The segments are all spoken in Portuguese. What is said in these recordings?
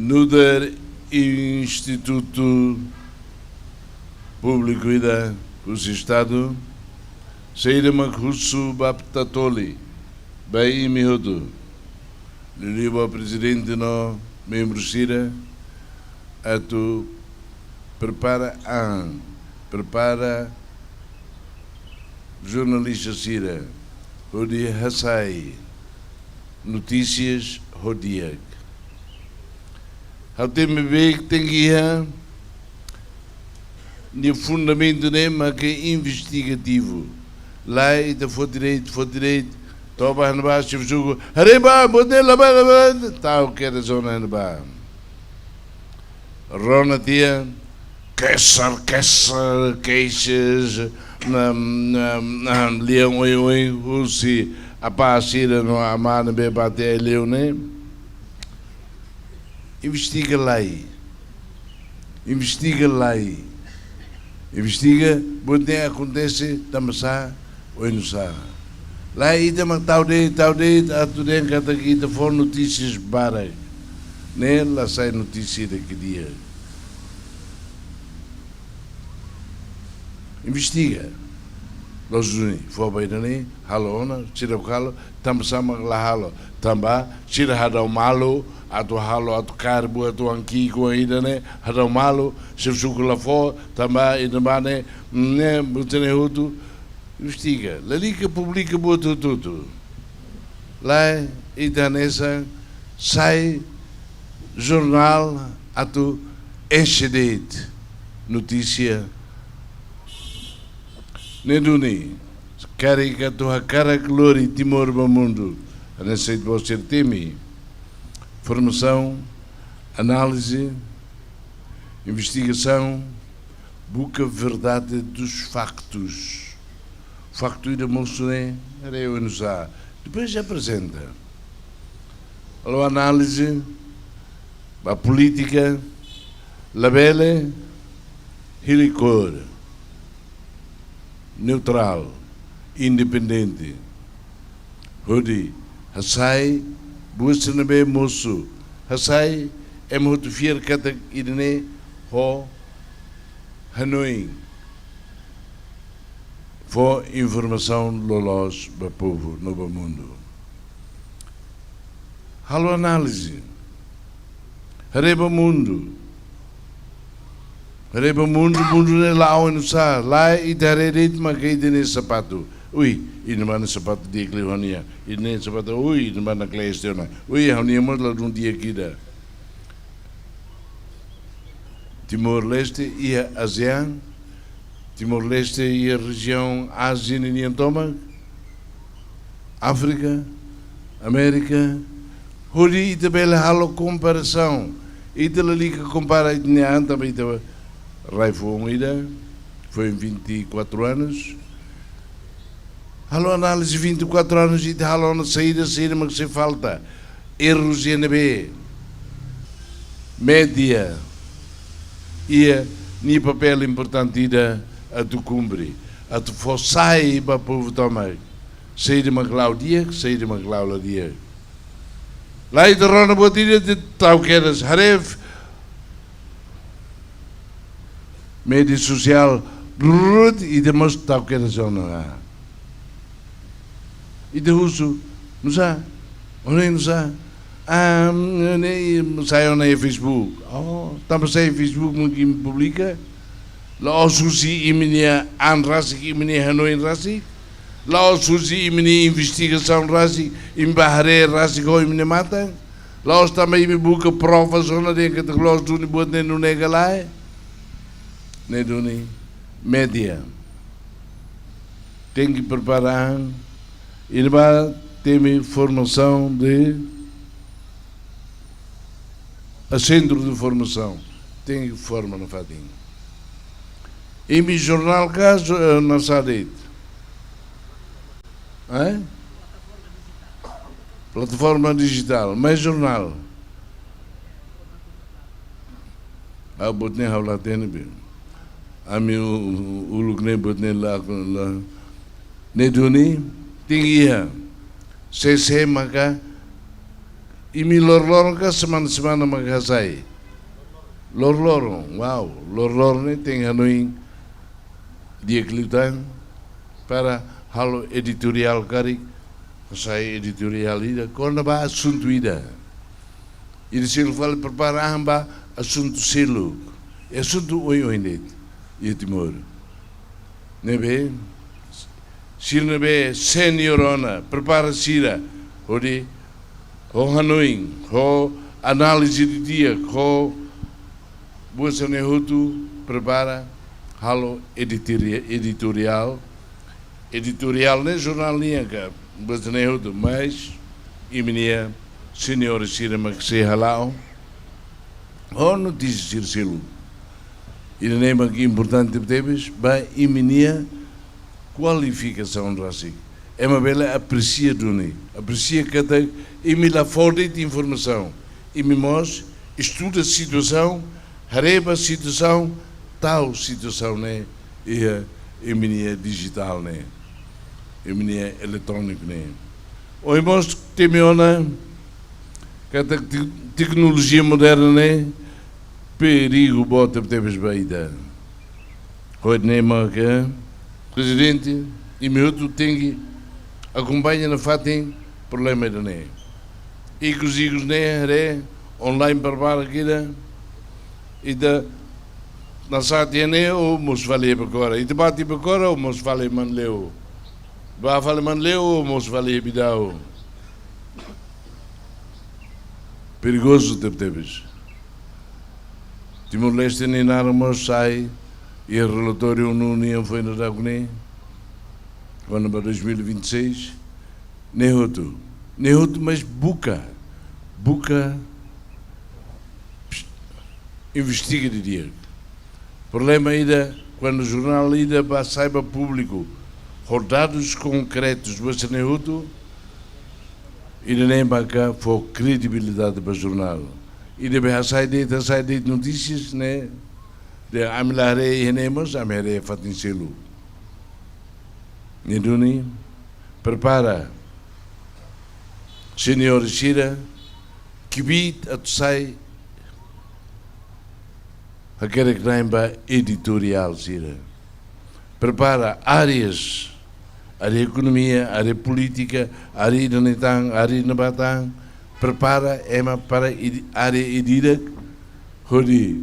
Nuder Instituto Público ida os Estado Seira Makhusu Baptatoli Bai Mihodo Liliba Presidente no membro Sira Atu prepara jornalista Sira Rodi Hassai Notícias Rodiak Ao tema B que tem guia de fundamento mas que é investigativo lá e da for direito toba hanba chif jogo hareba modelo ba tal que era zona hanba Rona tia queixas na leão oi usi a passira no amana be bater leão né investiga lá bode acontece tamasa oi não sa lá e também tal de a tudo em cada aqui de for notícias bara né lá sai notícia daquele dia investiga los uni for bem né halo ona tira o halo tamasa magla halo tamba tira hada o malo atu halo atu carbo atu anquigo ainda né hada o malo se suco lá fora tamba e também né botene outro investiga ali que publica boto tudo lá e danesa sai jornal atu enchedete notícia neduni carica tua cara glória timor do mundo nesse você teme formação análise investigação busca verdade dos factos facto da moção era eu não sei depois já apresenta a análise a política labele helicor neutral independente hodi hasai busna be moço hasai é muito fiel cata idne ho Hanoi for informação lolos do povo no mundo. Halo análise. Hareba mundo ne lá onde está lá e dar ritmo que ele nem sapato. Ui, e não manda sapato de Cleonia. E nem sapato ui, não manda Cleonia. Ui, a Unia manda um dia aqui da Timor-Leste e a ASEAN. Timor-Leste e a região Ásia e Antoma, África, América, Hori e também a comparação. E ali que compara a também Raifo foi em 24 anos. Halo análise 24 anos e halo na saída, mas se falta erros e NB, média e ni papel importante a tu cumprir, a tu forçai para o povo tomar. Sei de uma Claudia, sei de uma Claudia. Lá e de Rona Botilha de Tauqueras, Haref, média social, e de most Tauqueras não há. E de uso, não sabe, onde não sabe. Saiu na Facebook. Estamos aí Facebook muito publica. Lá o Susi imini anrasik imini Hanoi rasik. Lá o Susi imini investigação rasik imbahare rasik ho imini mata. Lá os também me busca provas onde tem que ter los duni buat ne no nega lá. Ne duni média. Tem que preparar e vai ter formação de a centro de formação tem forma no Fadinho. E meu jornal caso na Sadete. Plataforma digital, mais jornal. A botne havla tem bem. A meu o lugne botne lá ne duni tinha se maka imi lor-lorong ka semana-semana maghasay. Lor-lorong, wow. Lor-lorong ni tem Hanoi dia keliutan para halo editorial kari, saya editorial ida, kona ba assunto ida. Ida selo fala prepara hamba assunto selo. Assunto oi net, ia Timor. Nebe, sila nebe senior ona, prepara sira, odi, ho Hanoi, ho análise de dia, ho Boa Nehutu prepara halo editorial. Editorial não é jornalinha, cara. Boa Nehutu, mas iminia senhora Sirama que se halao. Oh, notícia Sirsilu. E nem que importante temos, vai iminia qualificação racial. É uma bela aprecia do nem. Aprecia cada imila fonte de informação. E me mostra, estuda a situação. Hareba situação, tal situação, né? E a eminia digital, né? Eminia eletrônica, né? Hoje mostra que tem uma tecnologia moderna, né? Perigo bota temos baída. Hoje nem mais que presidente e meu outro tem que acompanhar na fatem problema, né? E que os igos, né? Online para aqui, né? E da nasatiane o mos vale agora e debate agora o mos vale manleu va vale manleu o mos vale bidao perigoso tebes Timor-Leste nem nada mos sai e o relatório não foi na Dagune quando para 2026 Nehutu mas buca investiga de dia. Problema ainda quando o jornal ainda saiba público dados concretos do Nehutu ainda nem banca for credibilidade para o jornal. E deve sair de notícias, né? De amilare e nemos amere fatin selu. Niduni prepara senhor Shira kibit at sai aquele que lembra editorial, Zira. Prepara áreas, área economia, área política, área de netang, área de batang. Prepara ema para área edida, onde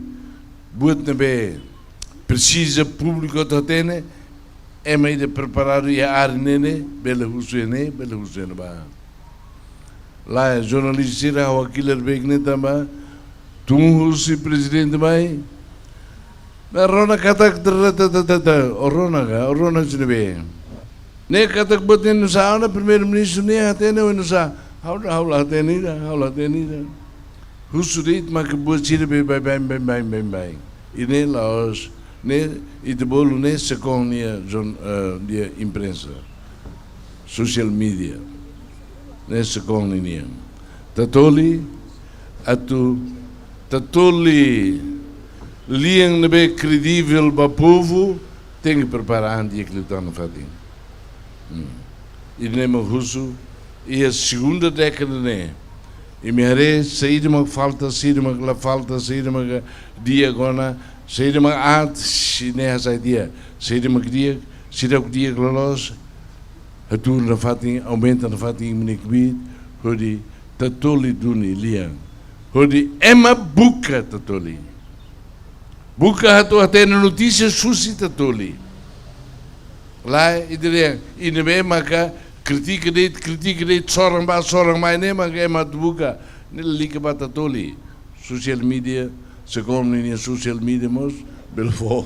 buat nebe precisa público tatene, ema ide preparar a área nene, bela husene ba. Lá jornalista Zira, o aquilo begne também, tu husi presidente mai. Rona katak Rona sinabi. Ne katak batin nusa na primeiro-ministro ne atene o nusa. Haula atene. Husurit makbuat sinabi bye. Ine laos ne itebolo ne seconia dia imprensa. Social media. Ne seconia. Tatoli Liang nebe credível para o povo tem que preparar antes de que ele está no fatinho. E nem o russo e a segunda década né. E me harei sair de uma falta, sair de uma dia agora, sair de uma antes nem essa dia, sair de uma dia gloriosa. A tu na fatinho aumenta na fatinho menikbit, hodi tatoli duni liang, hodi ema buka tatoli. Buka hatu até notícias suscitatórias. Lá e diria, e não é maka critica de sorang mais nem maka é mat buka, nem liga batatoli. Social media, segundo nem social media mos belfo.